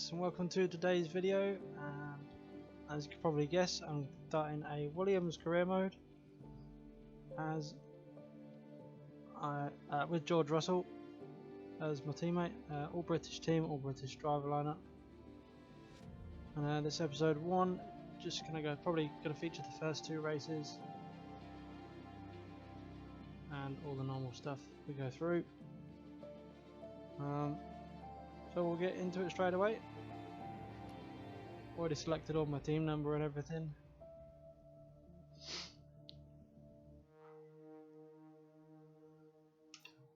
folks, and welcome to today's video. And as you can probably guess, I'm starting a Williams career mode as with George Russell as my teammate. All British team, all British driver lineup. And this episode 1, just probably gonna feature the first 2 races and all the normal stuff we go through. So we'll get into it straight away. Already selected all my team number and everything.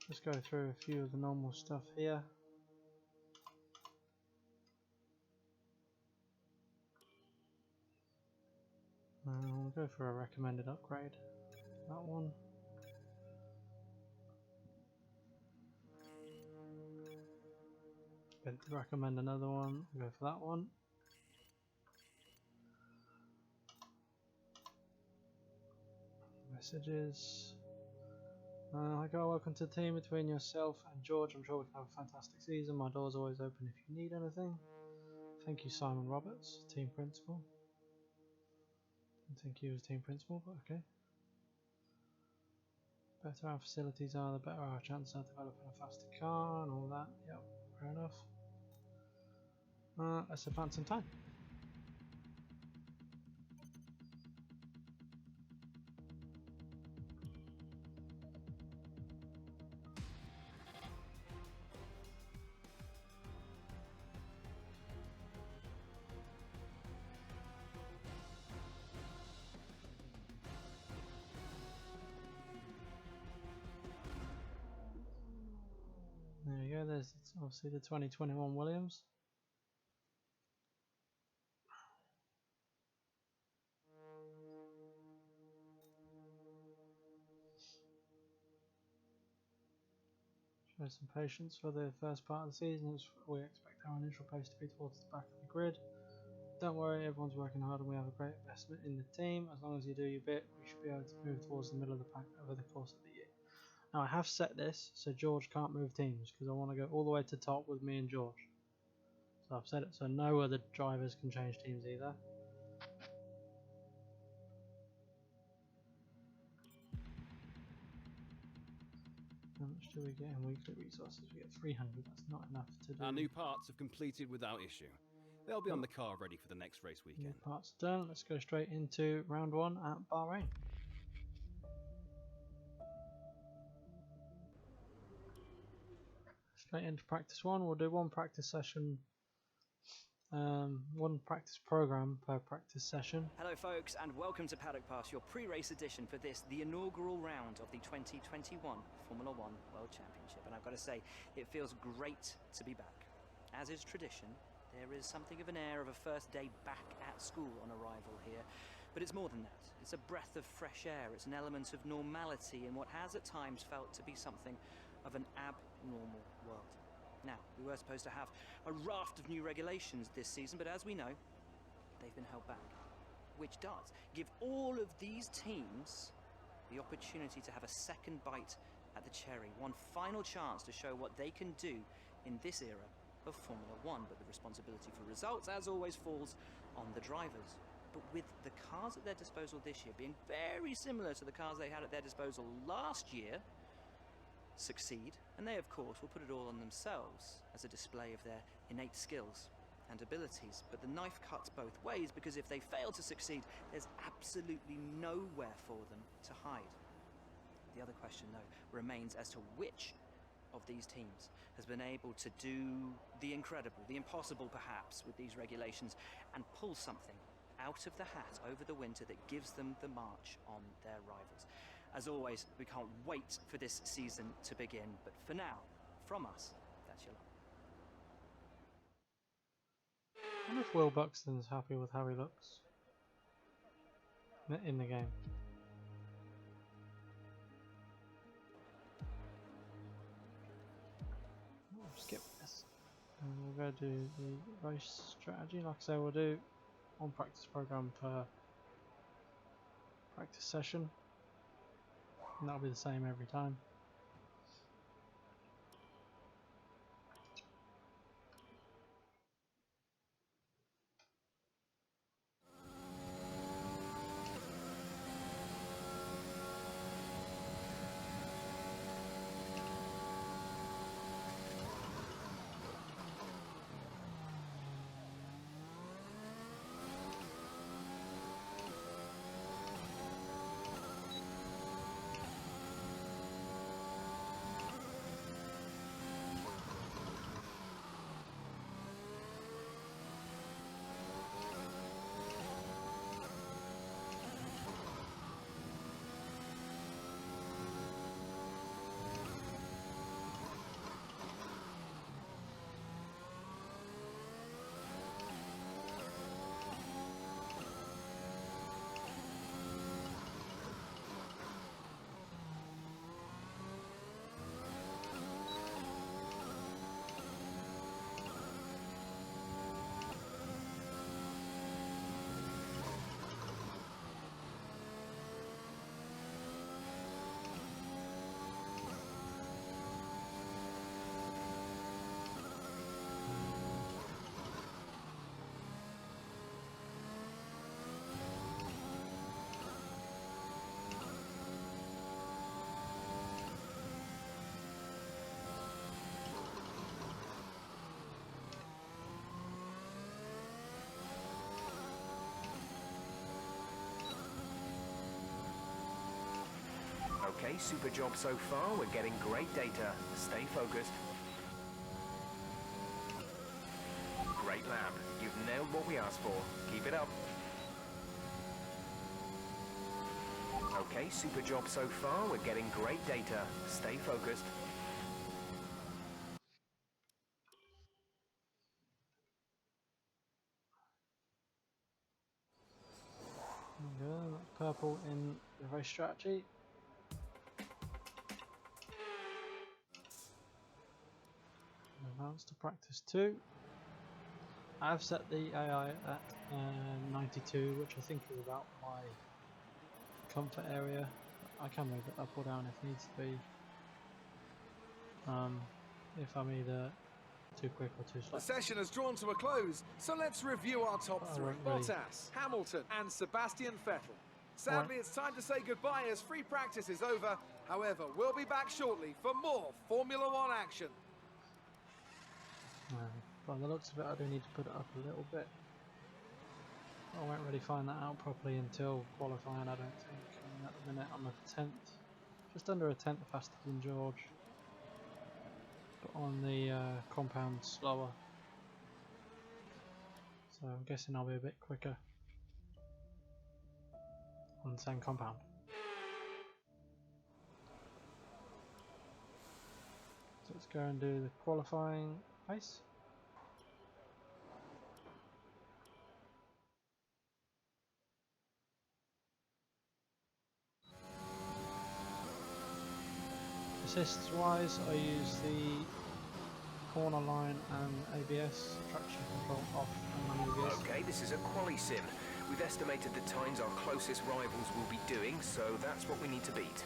Let's go through a few of the normal stuff here. We'll go for a recommended upgrade. That one. Going to recommend another one. We'll go for that one. Messages. Hi guys, welcome to the team between yourself and George. I'm sure we can have a fantastic season. My door's always open if you need anything. Thank you, Simon Roberts, team principal. Didn't think he was team principal, but okay. Better our facilities are, the better our chances of developing a faster car and all that. Yep, fair enough. Let's advance in time. There you go, there's obviously the 2021 Williams. Show some patience for the first part of the season, as we expect our initial pace to be towards the back of the grid. Don't worry, everyone's working hard and we have a great investment in the team. As long as you do your bit, we should be able to move towards the middle of the pack over the course of the year. Now I have set this so George can't move teams because I want to go all the way to top with me and George. So I've set it so no other drivers can change teams either. How much do we get in weekly resources? We get 300, that's not enough to do. Our new parts have completed without issue. They'll be on the car ready for the next race weekend. New parts done, let's go straight into round 1 at Bahrain. Straight into practice 1, we'll do one practice session, one practice program per practice session. Hello folks, and welcome to Paddock Pass, your pre-race edition for the inaugural round of the 2021 Formula 1 World Championship. And I've got to say, it feels great to be back. As is tradition, there is something of an air of a first day back at school on arrival here. But it's more than that. It's a breath of fresh air. It's an element of normality in what has at times felt to be something of an abnormal world. Now, we were supposed to have a raft of new regulations this season, but as we know, they've been held back. Which does give all of these teams the opportunity to have a second bite at the cherry. One final chance to show what they can do in this era of Formula 1. But the responsibility for results, as always, falls on the drivers. But with the cars at their disposal this year being very similar to the cars they had at their disposal last year, succeed, and they of course will put it all on themselves as a display of their innate skills and abilities. But the knife cuts both ways, because if they fail to succeed, there's absolutely nowhere for them to hide. The other question though remains as to which of these teams has been able to do the incredible, the impossible perhaps, with these regulations and pull something out of the hat over the winter that gives them the march on their rivals. As always, we can't wait for this season to begin, but for now, from us, that's your luck. I wonder if Will Buxton's happy with how he looks in the game. We'll skip this and we'll go do the race strategy. Like I say, we'll do one practice program per practice session, and that'll be the same every time. Okay, super job so far. We're getting great data. Stay focused. Great lab. You've nailed what we asked for. Keep it up. Okay, super job so far. We're getting great data. Stay focused. There we go, purple in the race strategy. Advance to practice 2. I've set the AI at 92, which I think is about my comfort area. I can move it up or down if needs to be. If I'm either too quick or too slow. The session has drawn to a close, so let's review our top I three. won't really- Bottas, Hamilton and Sebastian Vettel. Sadly, it's time to say goodbye as free practice is over. However, we'll be back shortly for more Formula One action. By the looks of it, I do need to put it up a little bit. I won't really find that out properly until qualifying, I don't think. I mean, at the minute I'm a 10th, just under a 10th faster than George, but on the compound slower. So I'm guessing I'll be a bit quicker on the same compound. So let's go and do the qualifying pace. Assists wise, I use the corner line and ABS, traction control off and on ABS. Okay, this is a quali sim. We've estimated the times our closest rivals will be doing, so that's what we need to beat.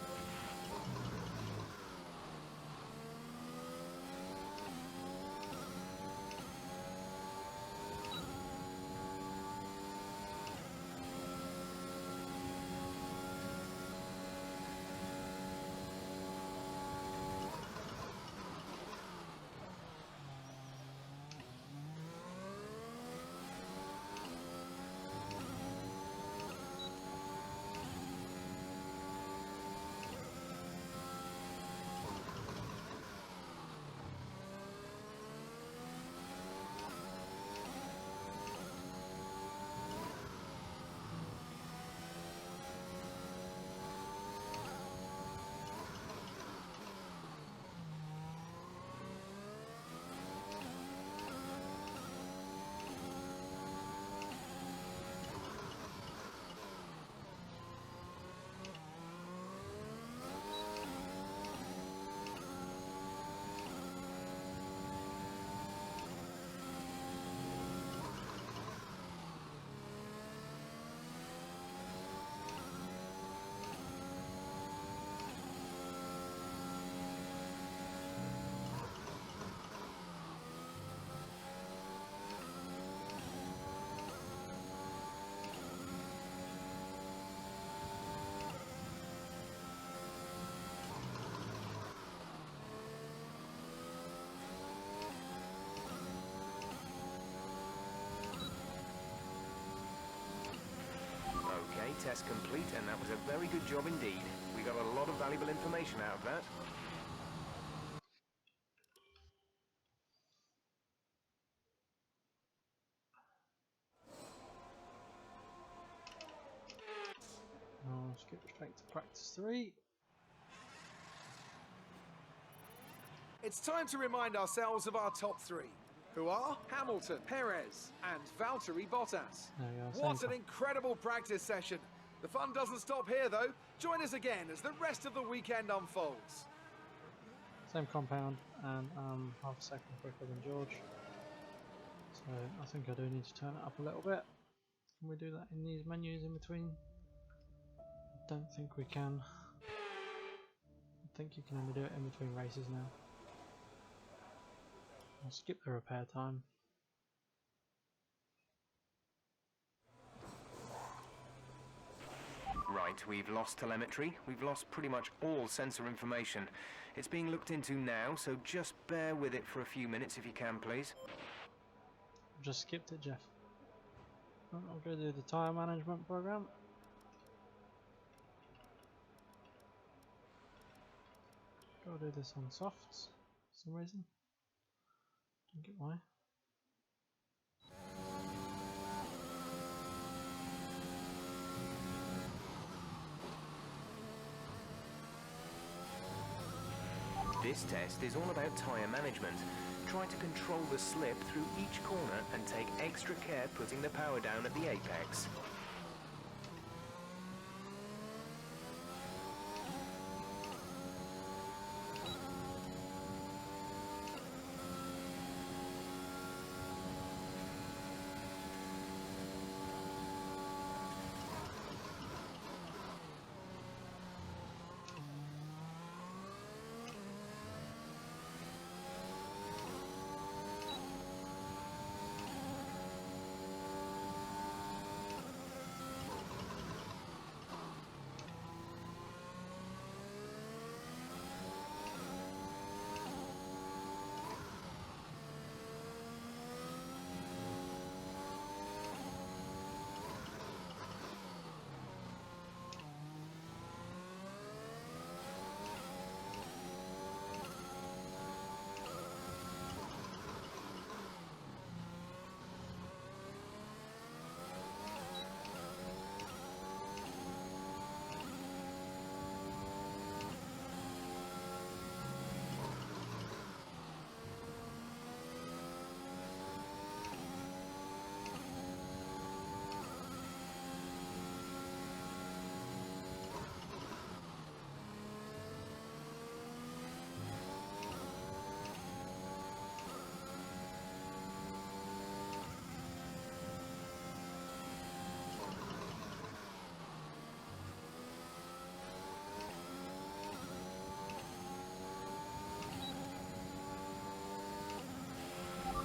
Okay, test complete, and that was a very good job indeed. We got a lot of valuable information out of that. I'll skip straight to practice 3. It's time to remind ourselves of our top three, who are Hamilton, Perez and Valtteri Bottas. There we go, What same an incredible practice session. The fun doesn't stop here though. Join us again as the rest of the weekend unfolds. Same compound, and half a second quicker than George. So I think I do need to turn it up a little bit. Can we do that in these menus in between? I don't think we can. I think you can only do it in between races now. I'll skip the repair time. Right, we've lost telemetry. We've lost pretty much all sensor information. It's being looked into now, so just bear with it for a few minutes if you can, please. I've just skipped it, Jeff. I'll go do the tyre management program. Gotta do this on softs for some reason. Don't get why. This test is all about tyre management. Try to control the slip through each corner and take extra care putting the power down at the apex.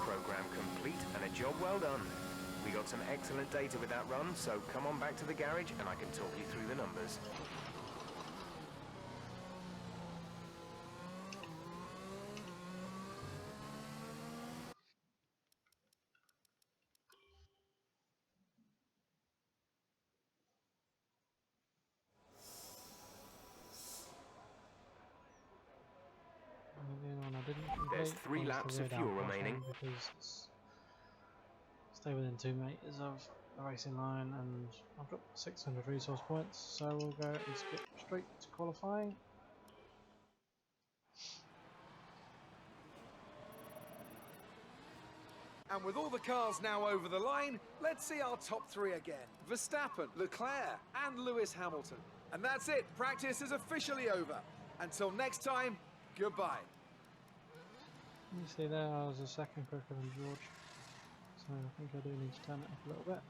Program complete and a job well done. We got some excellent data with that run, so come on back to the garage and I can talk you through the numbers. The only one I didn't complete There's 3 was laps the of Red fuel Alpine remaining. because it's stay within 2 meters of the racing line, and I've got 600 resource points, so we'll go and skip straight to qualifying. And with all the cars now over the line, let's see our top 3 again. Verstappen, Leclerc and Lewis Hamilton. And that's it, practice is officially over. Until next time, goodbye. You see there, I was a second quicker than George, so I think I do need to turn it up a little bit.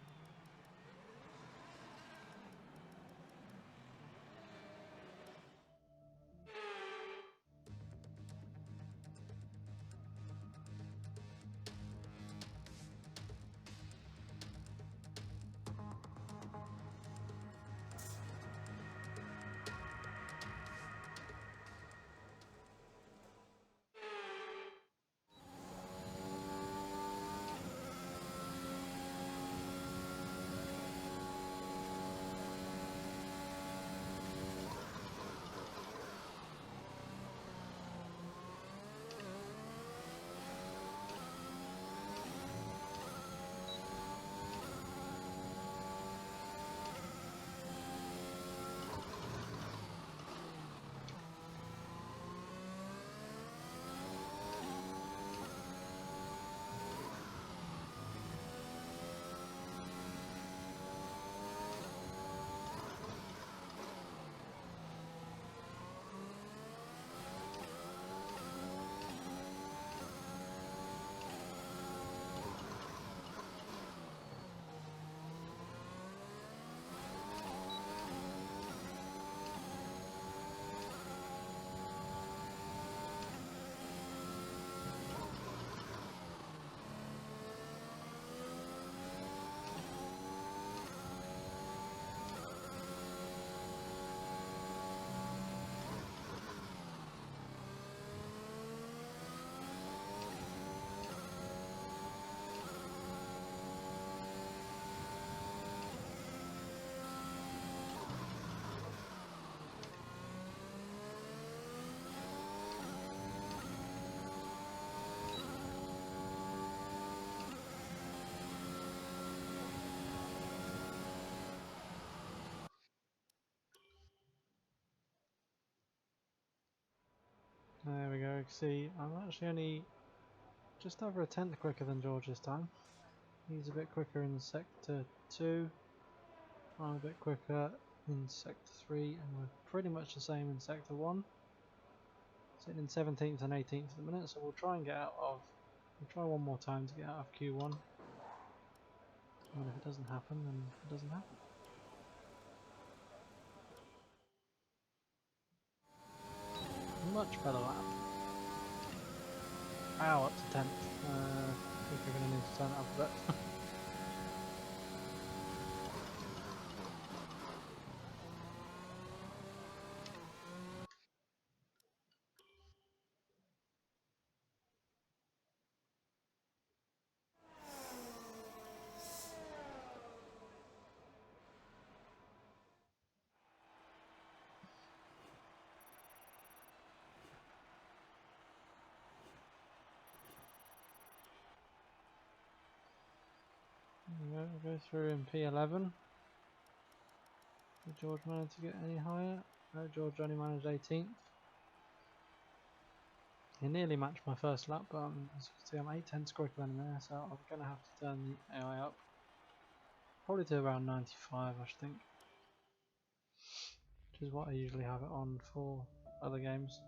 There we go. You can see I'm actually only just over a tenth quicker than George this time. He's a bit quicker in sector 2. I'm a bit quicker in sector 3, and we're pretty much the same in sector 1. Sitting in 17th and 18th at the minute, so we'll try and get out of. We'll try one more time to get out of Q1. And if it doesn't happen, then it doesn't happen. Much better lap. Ow, up to 10th. I think we're going to need to turn it up a bit. We'll go through in P11. Did George manage to get any higher? No, George only managed 18th. He nearly matched my first lap, but as you can see I'm 8 tenths quicker than there, so I'm going to have to turn the AI up. Probably to around 95 I should think. Which is what I usually have it on for other games.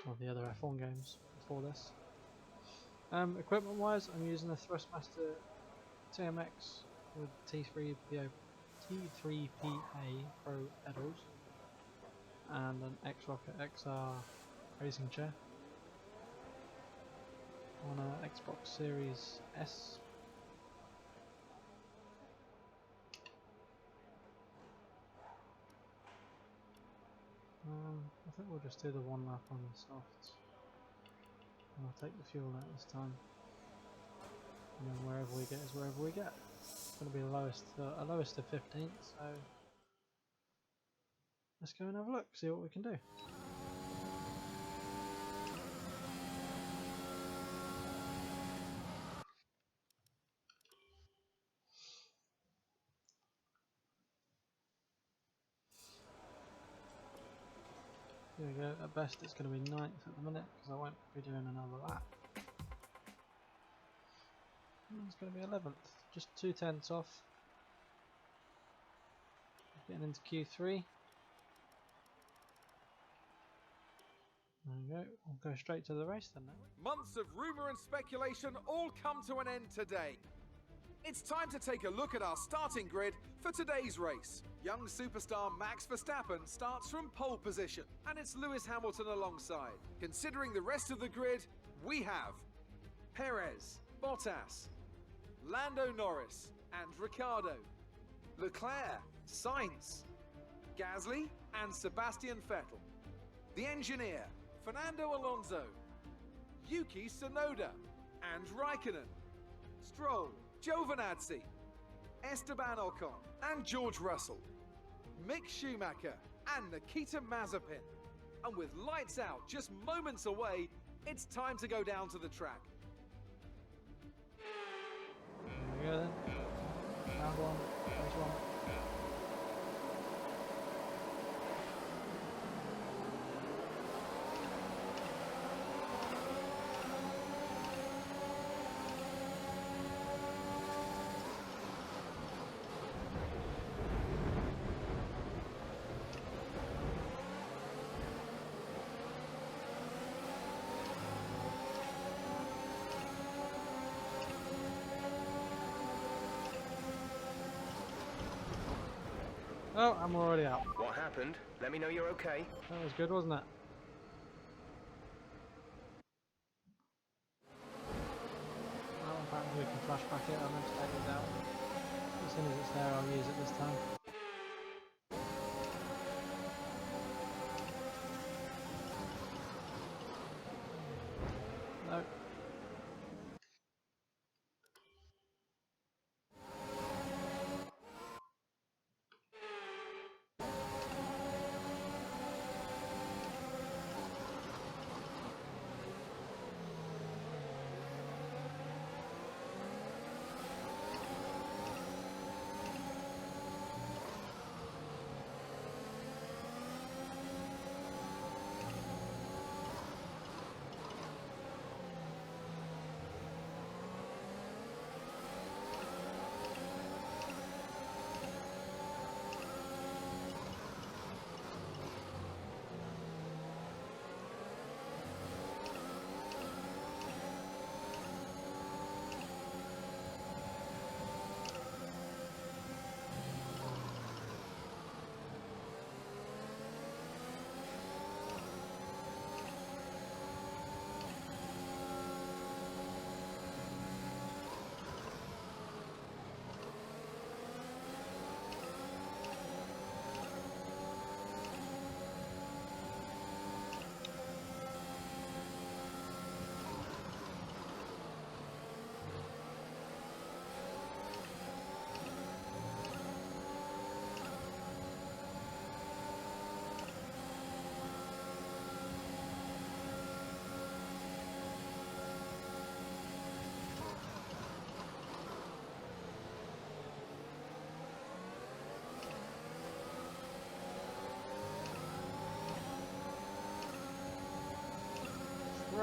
Or the other F1 games before this. Equipment wise, I'm using a Thrustmaster TMX with T3PA Pro pedals and an X-Rocket XR racing chair on a Xbox Series S. I think we'll just do the one lap on the softs. I'll take the fuel out this time, and then wherever we get is wherever we get. It's going to be the lowest, a lowest of 15th, so let's go and have a look, see what we can do. Here we go, at best it's going to be 9th at the minute because I won't be doing another lap. It's going to be 11th, just 2 tenths off. Getting into Q3. There we go, we'll go straight to the race then now. Months of rumour and speculation all come to an end today. It's time to take a look at our starting grid for today's race. Young superstar Max Verstappen starts from pole position, and it's Lewis Hamilton alongside. Considering the rest of the grid, we have Perez, Bottas, Lando Norris and Ricciardo, Leclerc, Sainz, Gasly and Sebastian Vettel. The engineer, Fernando Alonso, Yuki Tsunoda and Raikkonen, Stroll, Giovinazzi, Esteban Ocon and George Russell, Mick Schumacher and Nikita Mazepin. And with lights out just moments away, it's time to go down to the track. There we go then. Round one, race one. Oh, I'm already out. What happened? Let me know you're okay. That was good, wasn't it? Well, apparently we can flash back it. I'm going to take it out. As soon as it's there, I'll use it this time. No.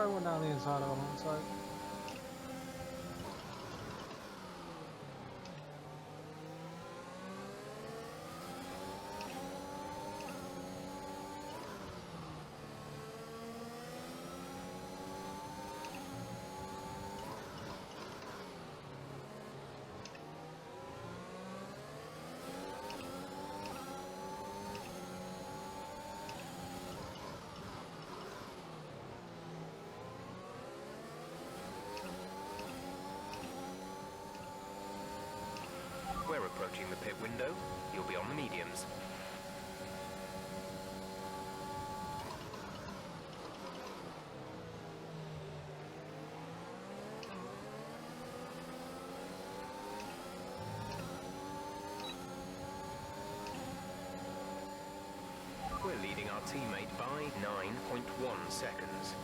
throw one down the inside of Alonso. We're approaching the pit window. You'll be on the mediums. We're leading our teammate by 9.1 seconds.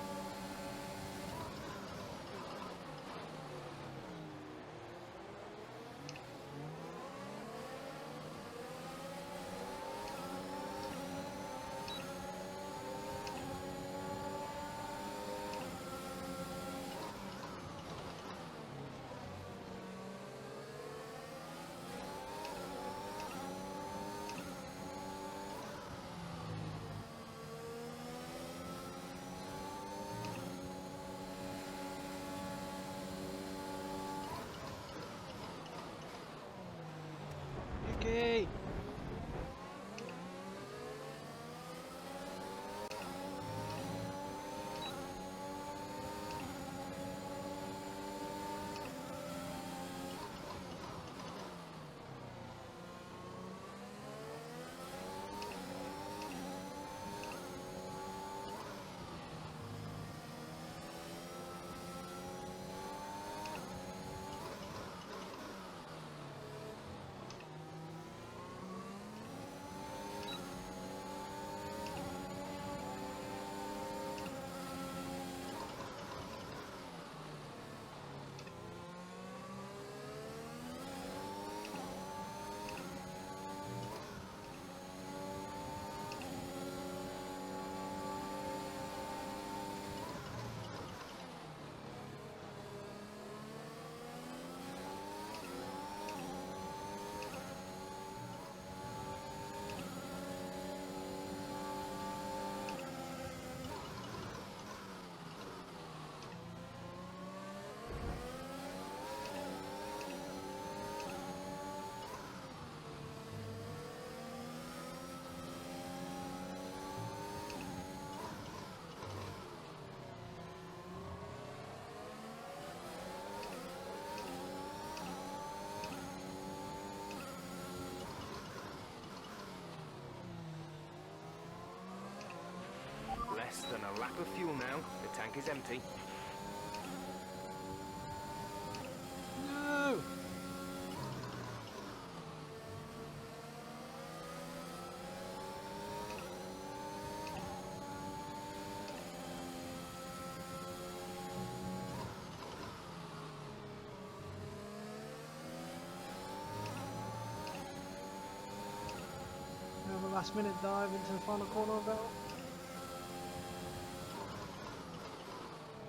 Yuki! Less than a lap of fuel now. The tank is empty. No! We have a last minute dive into the final corner of it.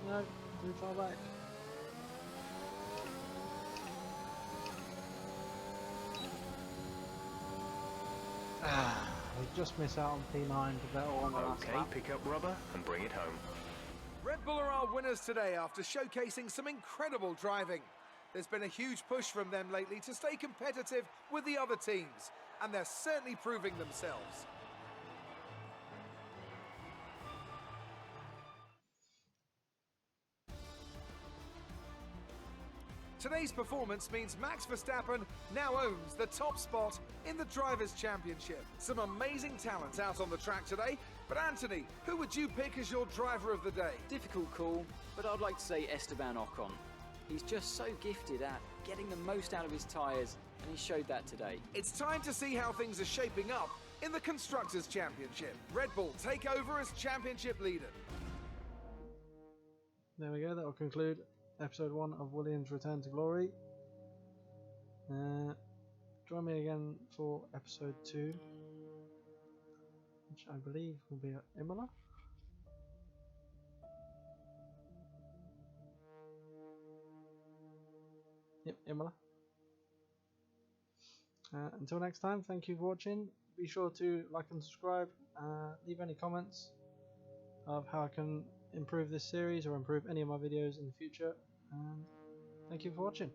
No, too far back. We just miss out on P9 to Vettel on the last Okay, lap. pick up rubber and bring it home. Red Bull are our winners today after showcasing some incredible driving. There's been a huge push from them lately to stay competitive with the other teams, and they're certainly proving themselves. Today's performance means Max Verstappen now owns the top spot in the Drivers' Championship. Some amazing talent out on the track today, but Anthony, who would you pick as your driver of the day? Difficult call, but I'd like to say Esteban Ocon. He's just so gifted at getting the most out of his tyres, and he showed that today. It's time to see how things are shaping up in the Constructors' Championship. Red Bull take over as championship leader. There we go, that will conclude episode 1 of Williams Return to Glory. Join me again for episode 2, which I believe will be at Imola. Yep, Imola. Until next time, thank you for watching. Be sure to like and subscribe. Leave any comments of how I can improve this series or improve any of my videos in the future. And thank you for watching.